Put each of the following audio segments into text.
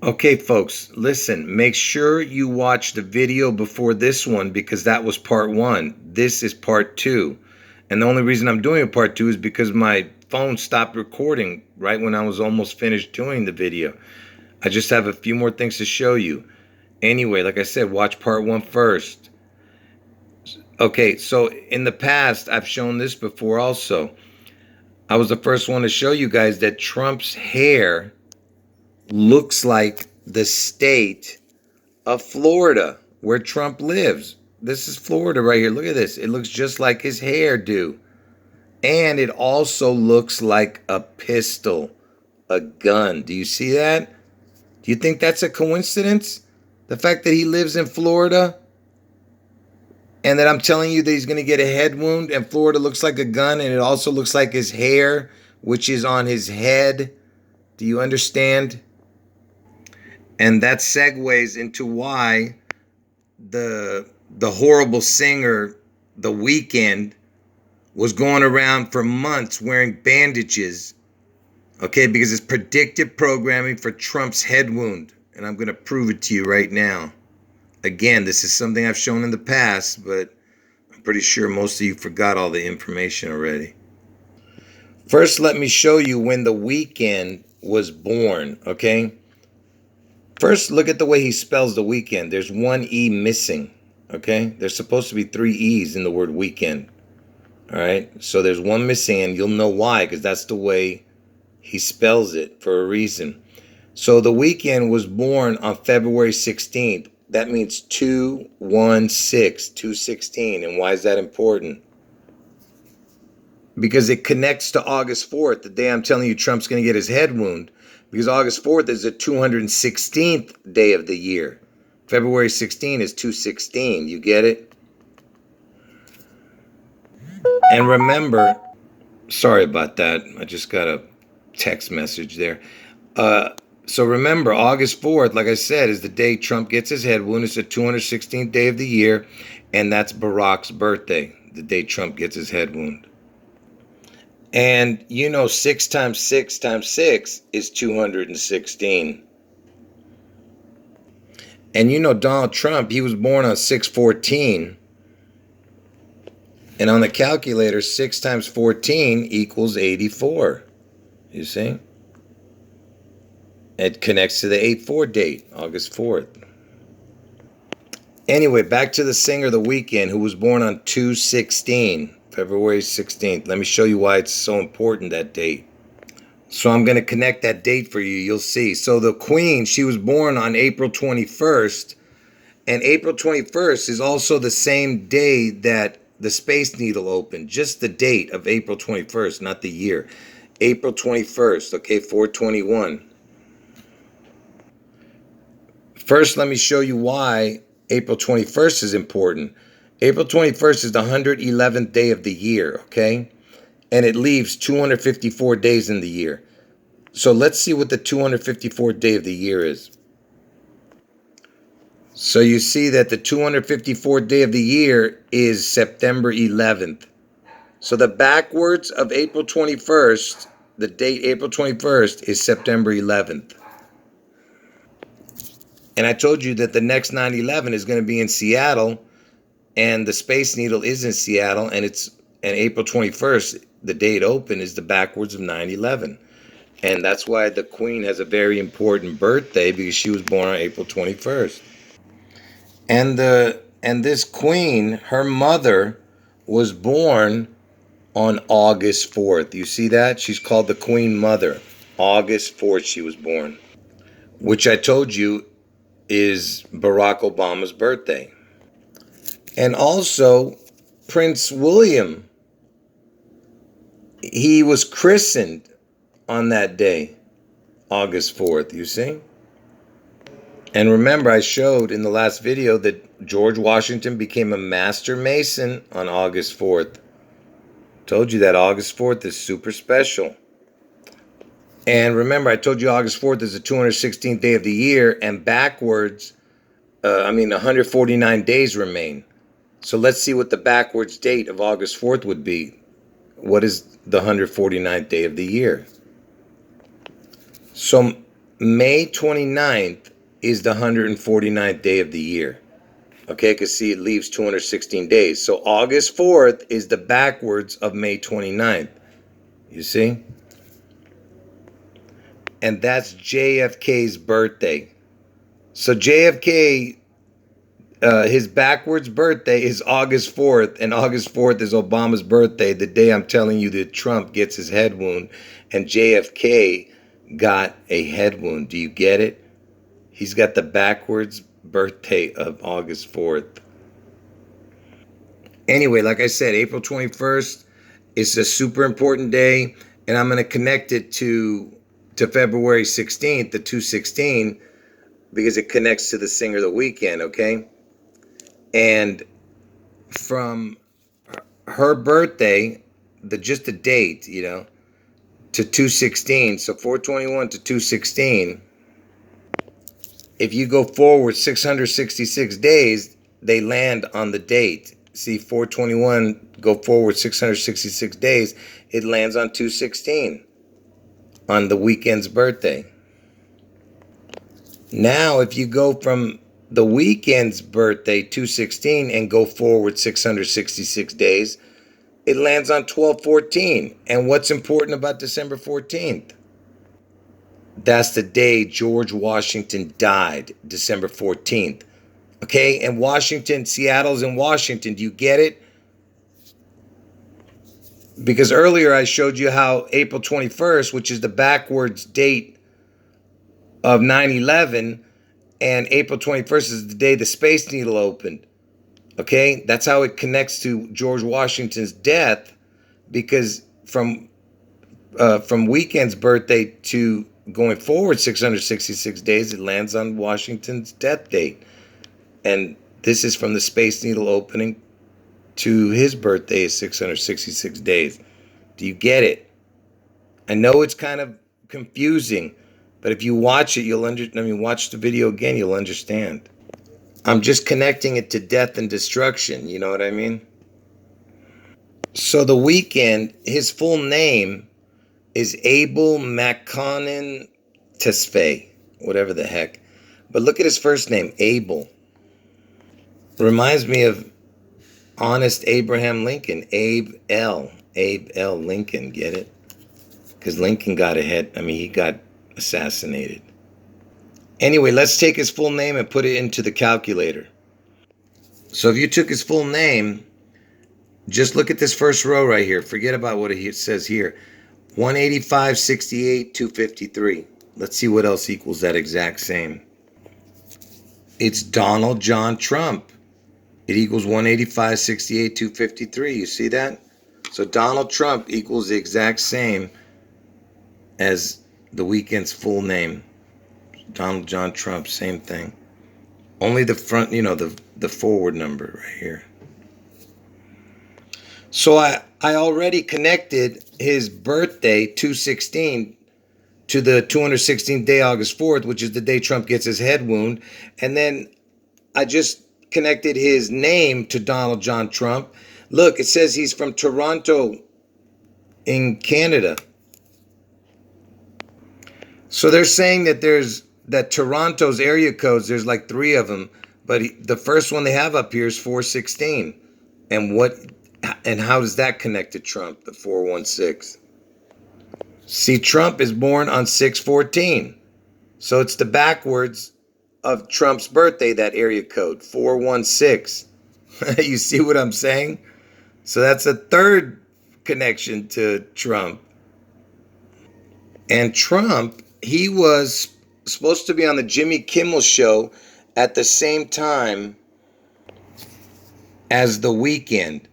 Okay, folks, listen, make sure you watch the video before this one because that was part one. This is part two. And the only reason I'm doing a part two is because my phone stopped recording right when I was almost finished doing the video. I just have a few more things to show you. Anyway, like I said, watch part one first. Okay, so in the past, I've shown this before also. I was the first one to show you guys that Trump's hair looks like the state of Florida, where Trump lives. This is Florida right here. Look at this. It looks just like his hair do. And it also looks like a pistol, a gun. Do you see that? Do you think that's a coincidence? The fact that he lives in Florida and that I'm telling you that he's going to get a head wound and Florida looks like a gun and it also looks like his hair, which is on his head. Do you understand? And that segues into why the horrible singer The Weeknd was going around for months wearing bandages, okay, because it's predictive programming for Trump's head wound. And I'm going to prove it to you right now. Again, this is something I've shown in the past, but I'm pretty sure most of you forgot all the information already. First, let me show you when The Weeknd was born, okay? First, look at the way he spells The Weeknd. There's one E missing, okay? There's supposed to be three E's in the word weekend, all right? So there's one missing, and you'll know why, because that's the way he spells it for a reason. So The Weeknd was born on February 16th. That means 216, 216. And why is that important? Because it connects to August 4th, the day I'm telling you Trump's going to get his head wound. Because August 4th is the 216th day of the year. February 16 is 216. You get it? And remember, sorry about that. I just got a text message there. So remember, August 4th, like I said, is the day Trump gets his head wound. It's the 216th day of the year. And that's Barack's birthday, the day Trump gets his head wound. And you know 6 times 6 times 6 is 216. And you know Donald Trump, he was born on 6/14. And on the calculator, 6 times 14 equals 84. You see? It connects to the 8/4 date, August 4th. Anyway, back to the singer The Weeknd, who was born on 2/16. February 16th. Let me show you why it's so important, that date. So I'm going to connect that date for you. You'll see. So the Queen, she was born on April 21st. And April 21st is also the same day that the Space Needle opened. Just the date of April 21st, not the year. April 21st, okay, 421. First, let me show you why April 21st is important. April 21st is the 111th day of the year, okay? And it leaves 254 days in the year. So let's see what the 254th day of the year is. So you see that the 254th day of the year is September 11th. So the backwards of April 21st, the date April 21st is September 11th. And I told you that the next 9/11 is going to be in Seattle. And the Space Needle is in Seattle, and April 21st, the day it opened, is the backwards of 9/11. And that's why the Queen has a very important birthday, because she was born on April 21st. And this Queen, her mother, was born on August 4th. You see that? She's called the Queen Mother. August 4th she was born, which I told you is Barack Obama's birthday. And also, Prince William, he was christened on that day, August 4th, you see? And remember, I showed in the last video that George Washington became a master mason on August 4th. Told you that August 4th is super special. And remember, I told you August 4th is the 216th day of the year, and backwards, 149 days remain. So let's see what the backwards date of August 4th would be. What is the 149th day of the year? So May 29th is the 149th day of the year. Okay, because see, it leaves 216 days. So August 4th is the backwards of May 29th. You see? And that's JFK's birthday. So JFK, his backwards birthday is August 4th, and August 4th is Obama's birthday, the day I'm telling you that Trump gets his head wound, and JFK got a head wound. Do you get it? He's got the backwards birthday of August 4th. Anyway, like I said, April 21st is a super important day, and I'm going to connect it to February 16th, the 216, because it connects to the Singer of the Weekend, okay? And from her birthday, just the date, you know, to 216, so 421 to 216, if you go forward 666 days, they land on the date. See, 421, go forward 666 days, it lands on 216, on the weekend's birthday. Now, if you go from the weekend's birthday, 216, and go forward 666 days, it lands on 12/14. And what's important about December 14th? That's the day George Washington died, December 14th. Okay, and Washington, Seattle's in Washington. Do you get it? Because earlier I showed you how April 21st, which is the backwards date of 9/11, and April 21st is the day the Space Needle opened. Okay, that's how it connects to George Washington's death, because from weekend's birthday to going forward 666 days, it lands on Washington's death date. And this is from the Space Needle opening to his birthday is 666 days. Do you get it? I know it's kind of confusing, but if you watch it, watch the video again, you'll understand. I'm just connecting it to death and destruction, you know what I mean? So the weekend, his full name is Abel Makonnen Tesfaye, whatever the heck. But look at his first name, Abel. Reminds me of honest Abraham Lincoln, Abe L. Lincoln, get it? Because Lincoln got ahead. He got assassinated. Anyway, let's take his full name and put it into the calculator. So if you took his full name, just look at this first row right here. Forget about what it says here. 185, 68, 253. Let's see what else equals that exact same. It's Donald John Trump. It equals 185, 68, 253. You see that? So Donald Trump equals the exact same as the weekend's full name. Donald John Trump, same thing. Only the front, the forward number right here. So I already connected his birthday, 216, to the 216th day, August 4th, which is the day Trump gets his head wound. And then I just connected his name to Donald John Trump. Look, it says he's from Toronto in Canada. So they're saying that Toronto's area codes, there's like 3 of them, but the first one they have up here is 416. And how does that connect to Trump, the 416? See, Trump is born on 6/14. So it's the backwards of Trump's birthday, that area code, 416. You see what I'm saying? So that's a third connection to Trump. And Trump, he was supposed to be on the Jimmy Kimmel show at the same time as The Weeknd,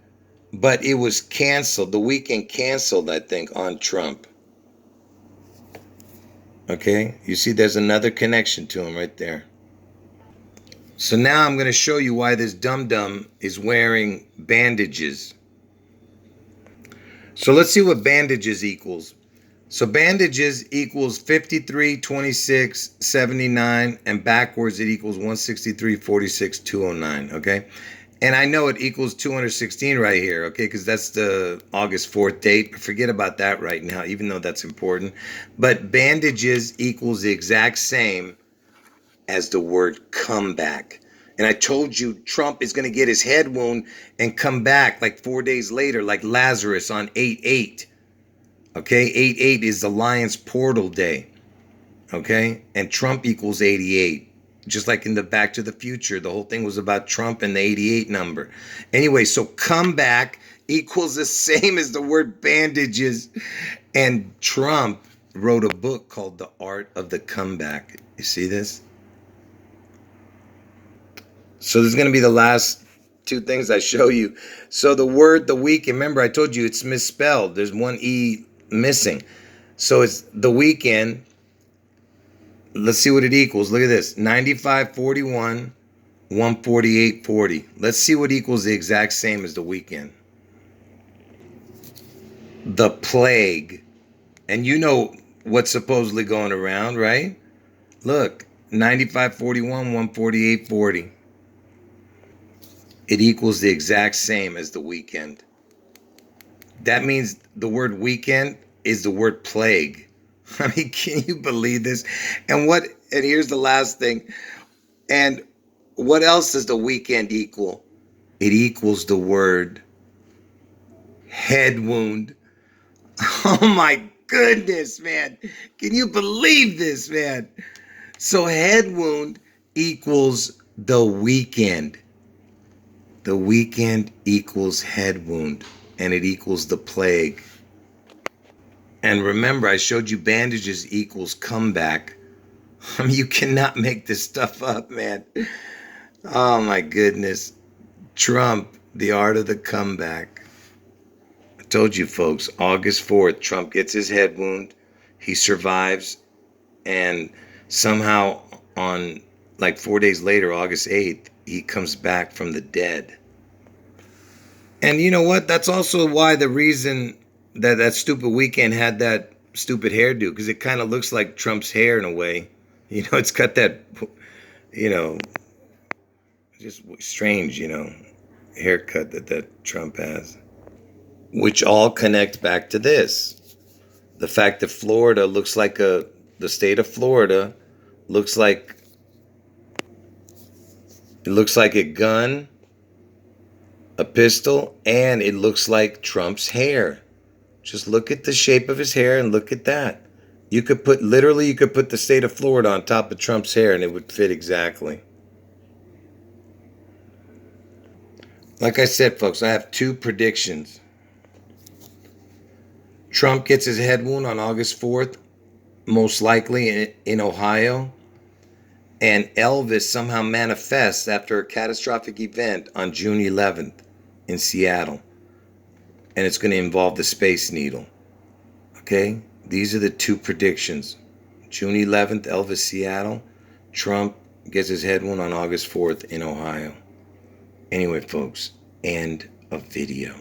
but it was canceled. The Weeknd canceled, I think, on Trump. Okay, you see there's another connection to him right there. So now I'm going to show you why this dum-dum is wearing bandages. So let's see what bandages equals. So bandages equals 53, 26, 79, and backwards it equals 163, 46, 209, okay? And I know it equals 216 right here, okay, because that's the August 4th date. Forget about that right now, even though that's important. But bandages equals the exact same as the word comeback. And I told you Trump is going to get his head wound and come back like 4 days later, like Lazarus on 8/8. Okay, 8/8 is the Lion's Portal Day. Okay, and Trump equals 88. Just like in the Back to the Future, the whole thing was about Trump and the 88 number. Anyway, so comeback equals the same as the word bandages. And Trump wrote a book called The Art of the Comeback. You see this? So this is going to be the last two things I show you. So the word the weekend, remember I told you it's misspelled. There's one E missing. So it's the weekend. Let's see what it equals. Look at this. 95.41, 148.40. Let's see what equals the exact same as the weekend. The plague. And you know what's supposedly going around, right? Look, 95.41, 148.40. It equals the exact same as the weekend. That means the word weekend is the word plague. I mean, can you believe this? And here's the last thing. And what else does the weekend equal? It equals the word head wound. Oh my goodness, man. Can you believe this, man? So head wound equals the weekend. The weekend equals head wound, and it equals the plague. And remember, I showed you bandages equals comeback. I mean, you cannot make this stuff up, man. Oh, my goodness. Trump, the art of the comeback. I told you, folks, August 4th, Trump gets his head wound. He survives. And somehow on, like 4 days later, August 8th, he comes back from the dead. And you know what? That's also why the reason that stupid weekend had that stupid hairdo, because it kind of looks like Trump's hair in a way. You know, it's got that, just strange, haircut that Trump has. Which all connect back to this. The fact that Florida looks like the state of Florida looks like a gun, a pistol, and it looks like Trump's hair. Just look at the shape of his hair and look at that. You could put the state of Florida on top of Trump's hair and it would fit exactly. Like I said, folks, I have two predictions. Trump gets his head wound on August 4th, most likely in Ohio. And Elvis somehow manifests after a catastrophic event on June 11th in Seattle. And it's going to involve the Space Needle. Okay? These are the two predictions. June 11th, Elvis, Seattle. Trump gets his head wound on August 4th in Ohio. Anyway, folks, end of video.